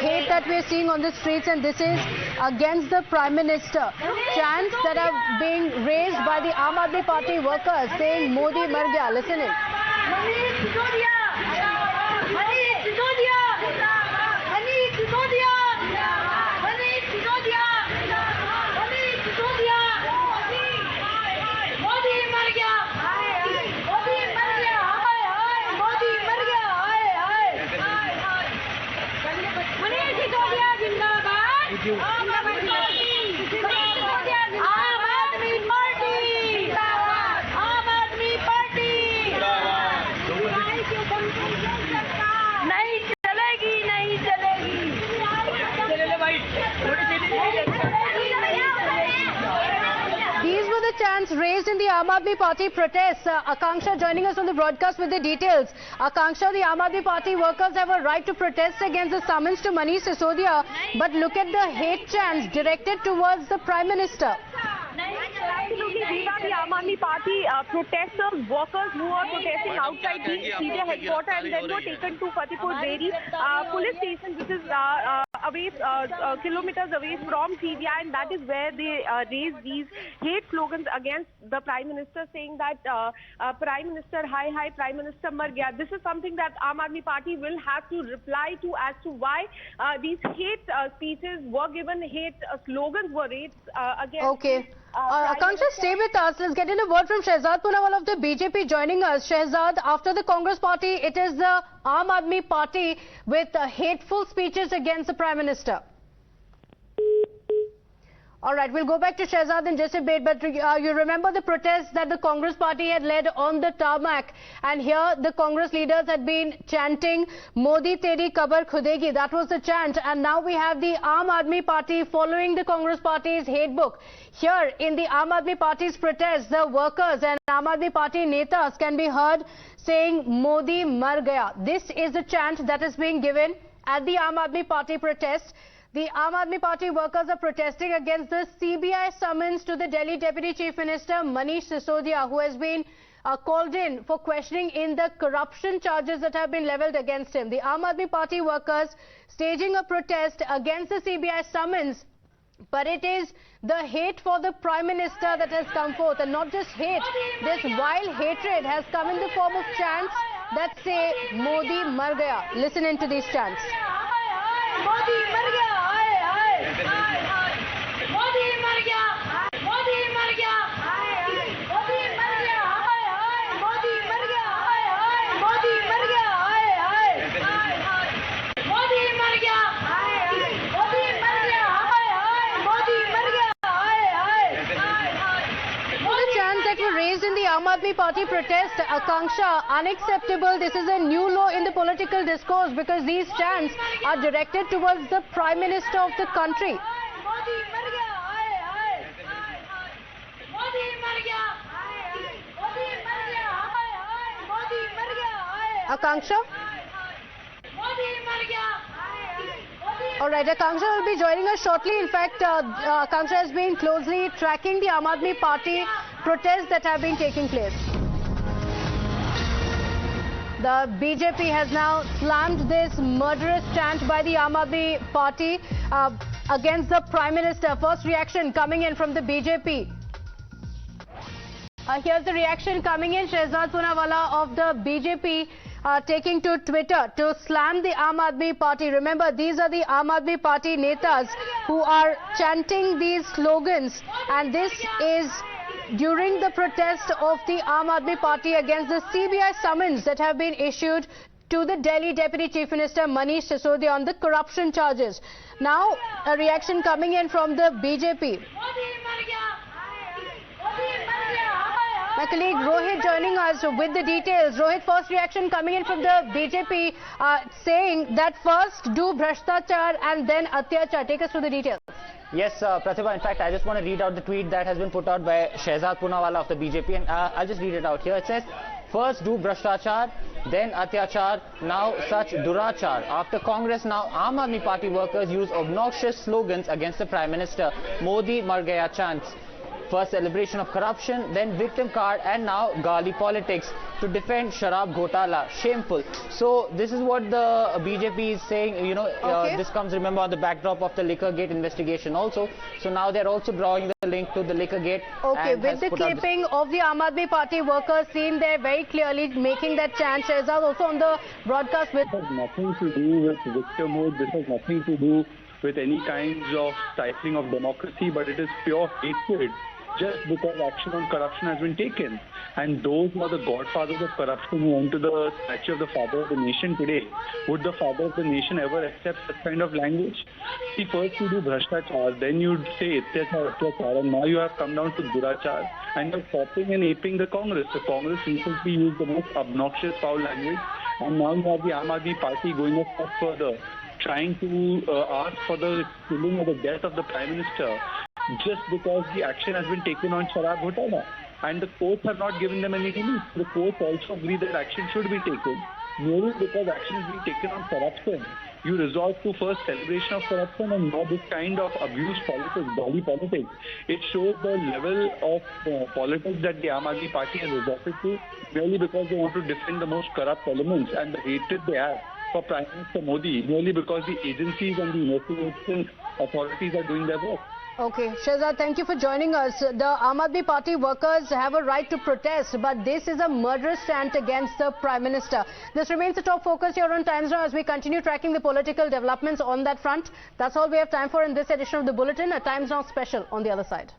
hate that we're seeing on the streets, and this is against the Prime Minister. Chants that are being raised by the Aam Aadmi Party workers saying Modi Mar Gaya. Listen in. Manish Sisodia! Manish Sisodia! Manish Sisodia! Manish Sisodia! Manish Sisodia! Modi Mar Gaya! Modi Mar Gaya! Modi Mar Gaya! Manish Sisodia Zindabad! Aam Aadmi Party! Aam Aadmi Party! नहीं चलेगी, नहीं चलेगी। These were the chants raised in the Aam Aadmi Party protests. Akanksha joining us on the broadcast with the details. Akanksha, the Aam Aadmi Party workers have a right to protest against the summons to Manish Sisodia, but look at the hate chants directed towards the Prime Minister. Absolutely, these are the Aam Aadmi Party protesters, workers who are protesting outside the CJ headquarters and then were taken to Fatehpur Beri police station, which is away kilometers away from CBI, and that is where they raise these hate slogans against the Prime Minister, saying that Prime Minister, hi, Prime Minister Mar Gaya. This is something that Aam Aadmi Party will have to reply to as to why these hate speeches were given, hate slogans were raised against. Okay. Akanksha, stay with us. Let's get in a word from Shehzad Poonawala of the BJP joining us. Shehzad, after the Congress party, it is the Aam Aadmi Party with hateful speeches against the Prime Minister. All right, we'll go back to Shehzad in just a bit, but you remember the protests that the Congress party had led on the tarmac, and here the Congress leaders had been chanting Modi Teri Kabar Khudegi. That was the chant, and now we have the Aam Aadmi Party following the Congress party's hate book. Here in the Aam Aadmi Party's protests, the workers and Aam Aadmi Party netas can be heard saying Modi Mar Gaya. This is the chant that is being given at the Aam Aadmi Party protest. The Aam Aadmi Party workers are protesting against the CBI summons to the Delhi Deputy Chief Minister Manish Sisodia, who has been called in for questioning in the corruption charges that have been levelled against him. The Aam Aadmi Party workers staging a protest against the CBI summons, but it is the hate for the Prime Minister that has come forth, and not just hate. This wild hatred has come in the form of chants that say Modi Mar Gaya. Listen into these chants. Modi Mar Gaya! Modi Mar Gaya! Modi Mar Gaya! Modi Mar Gaya! Modi Mar Gaya! Modi Mar Gaya! Modi Mar Gaya! Modi Mar Gaya! Modi Mar Gaya! The chants that were raised in the Aam Aadmi Party protest, Akanksha, unacceptable. This is a new law in the political discourse because these chants are directed towards the Prime Minister of the country. Modi Mar Gaya! Modi Mar Gaya! Modi Mar Gaya! Modi Mar Gaya! Akanksha? Modi Mar Gaya! All right, Akanksha will be joining us shortly. In fact, Akanksha has been closely tracking the Aam Aadmi Party protests that have been taking place. The BJP has now slammed this murderous chant by the Aam Aadmi Party against the Prime Minister. First reaction coming in from the BJP. Here's the reaction coming in. Shehzad Poonawala of the BJP taking to Twitter to slam the Aam Aadmi Party. Remember, these are the Aam Aadmi Party netas who are chanting these slogans, and this is during the protest of the Aam Aadmi Party against the CBI summons that have been issued to the Delhi Deputy Chief Minister Manish Sisodia on the corruption charges. Now, a reaction coming in from the BJP. My colleague Rohit joining us with the details. Rohit, first reaction coming in from the BJP saying that first do Bhrashtachar and then Atyachar. Take us through the details. Yes, Pratibha, in fact, I just want to read out the tweet that has been put out by Shehzad Poonawala of the BJP, and I'll just read it out here. It says, first do Bhrashtachar, then Atyachar, now such Durachar. After Congress, now Aam Aadmi Party workers use obnoxious slogans against the Prime Minister. Modi Mar Gaya chants. First celebration of corruption, then victim card, and now Gali politics. to defend Sharab Ghotala. Shameful. So this is what the BJP is saying. You know, this comes, remember, on the backdrop of the Liquorgate investigation also. So now they're also drawing the link to the Liquorgate. Okay, with the clipping of the Aam Aadmi Party workers seen there very clearly making that chant. Shehzad also on the broadcast with... This has nothing to do with victimhood. This has nothing to do with any kinds of stifling of democracy, but it is pure hatred just because action on corruption has been taken. And those who are the godfathers of corruption who went to the statue of the father of the nation today, would the father of the nation ever accept such kind of language? See, first you do Bhrashtachar, then you say Atyachar, and now you have come down to Durachar, and you're copying and aping the Congress. The Congress recently used the most obnoxious foul language, and now you have the Aam Aadmi Party going a step further, trying to ask for the killing or the death of the Prime Minister just because the action has been taken on Sharab Ghotala. And the courts have not given them any relief. The courts also agree that action should be taken. Merely because action is being taken on corruption, you resort to first celebration of corruption and now this kind of abuse politics, body politics. It shows the level of politics that the Aam Aadmi Party has resorted to merely because they want to defend the most corrupt elements and the hatred they have for Prime Minister Modi, merely because the agencies and the investigation authorities are doing their work. Okay, Shehzad, thank you for joining us. The Aam Aadmi Party workers have a right to protest, but this is a murderous chant against the Prime Minister. This remains the top focus here on Times Now as we continue tracking the political developments on that front. That's all we have time for in this edition of the Bulletin, a Times Now special on the other side.